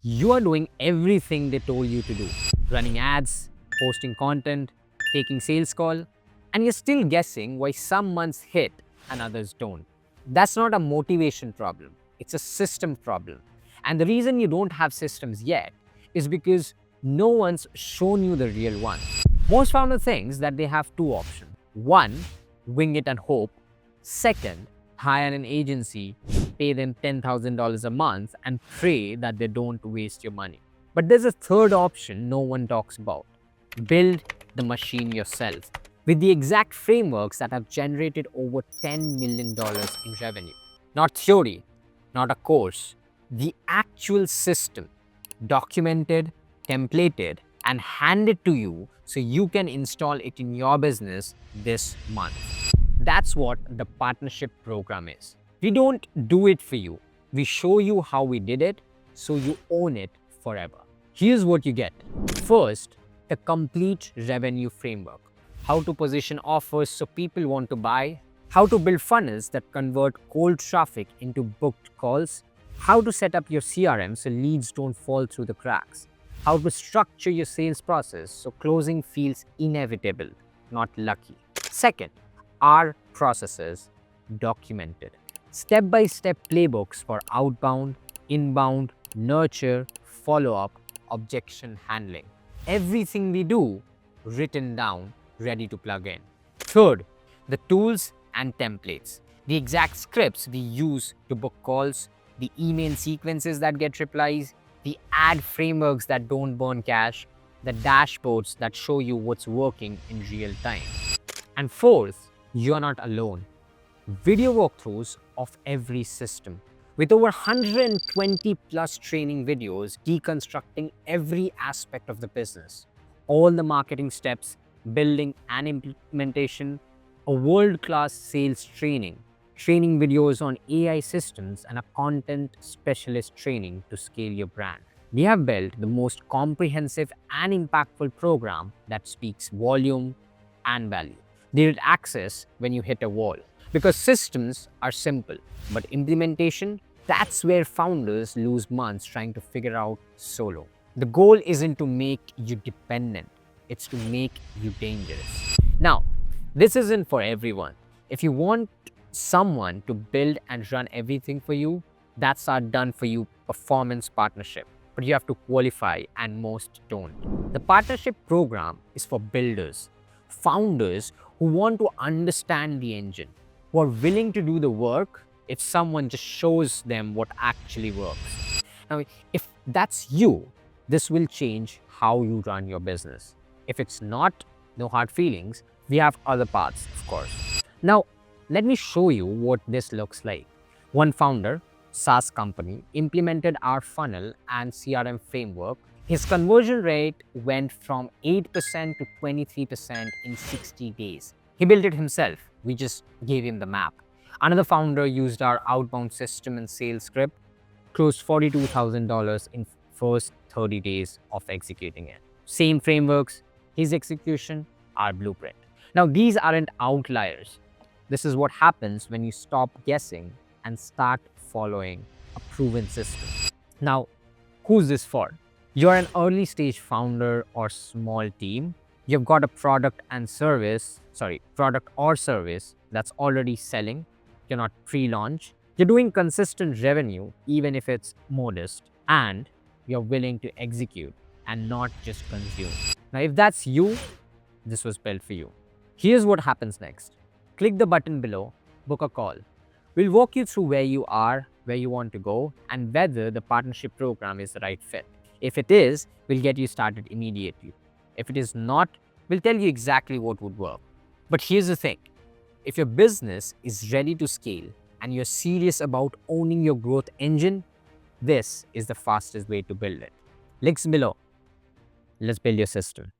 You are doing everything they told you to do. Running ads, posting content, taking sales call, and you're still guessing why some months hit and others don't. That's not a motivation problem. It's a system problem. And the reason you don't have systems yet is because no one's shown you the real one. Most founder thinks that they have two options. One, wing it and hope. Second, hire an agency, pay them $10,000 a month and pray that they don't waste your money. But there's a third option no one talks about. Build the machine yourself with the exact frameworks that have generated over $10 million in revenue. Not theory, not a course, the actual system, documented, templated, and handed to you so you can install it in your business this month. That's what the partnership program is. We don't do it for you. We show you how we did it so you own it forever. Here's what you get. First, the complete revenue framework. How to position offers so people want to buy. How to build funnels that convert cold traffic into booked calls. How to set up your CRM so leads don't fall through the cracks. How to structure your sales process so closing feels inevitable, not lucky. Second, our processes documented. Step-by-step playbooks for outbound, inbound, nurture, follow-up, objection handling. Everything we do written down, ready to plug in. Third, the tools and templates. The exact scripts we use to book calls, the email sequences that get replies, the ad frameworks that don't burn cash, the dashboards that show you what's working in real time. And fourth, you're not alone. Video walkthroughs of every system. With over 120 plus training videos deconstructing every aspect of the business, all the marketing steps, building and implementation, a world-class sales training videos on AI systems, and a content specialist training to scale your brand. We have built the most comprehensive and impactful program that speaks volume and value. They need access when you hit a wall. Because systems are simple, but implementation, that's where founders lose months trying to figure out solo. The goal isn't to make you dependent, it's to make you dangerous. Now, this isn't for everyone. If you want someone to build and run everything for you, that's our done-for-you performance partnership. But you have to qualify, and most don't. The partnership program is for builders, founders who want to understand the engine, who are willing to do the work if someone just shows them what actually works. Now, if that's you, this will change how you run your business. If it's not, no hard feelings, we have other paths, of course. Now, let me show you what this looks like. One founder, SaaS company, implemented our funnel and CRM framework. His conversion rate went from 8% to 23% in 60 days. He built it himself. We just gave him the map. Another founder used our outbound system and sales script, closed $42,000 in first 30 days of executing it. Same frameworks, his execution, our blueprint. Now, these aren't outliers. This is what happens when you stop guessing and start following a proven system. Now, who's this for? You're an early stage founder or small team. You've got a product or service that's already selling. You're not pre-launch. You're doing consistent revenue, even if it's modest, and you're willing to execute and not just consume. Now, if that's you, this was built for you. Here's what happens next. Click the button below, book a call. We'll walk you through where you are, where you want to go, and whether the partnership program is the right fit. If it is, we'll get you started immediately. If it is not, we'll tell you exactly what would work. But here's the thing. If your business is ready to scale and you're serious about owning your growth engine, this is the fastest way to build it. Links below. Let's build your system.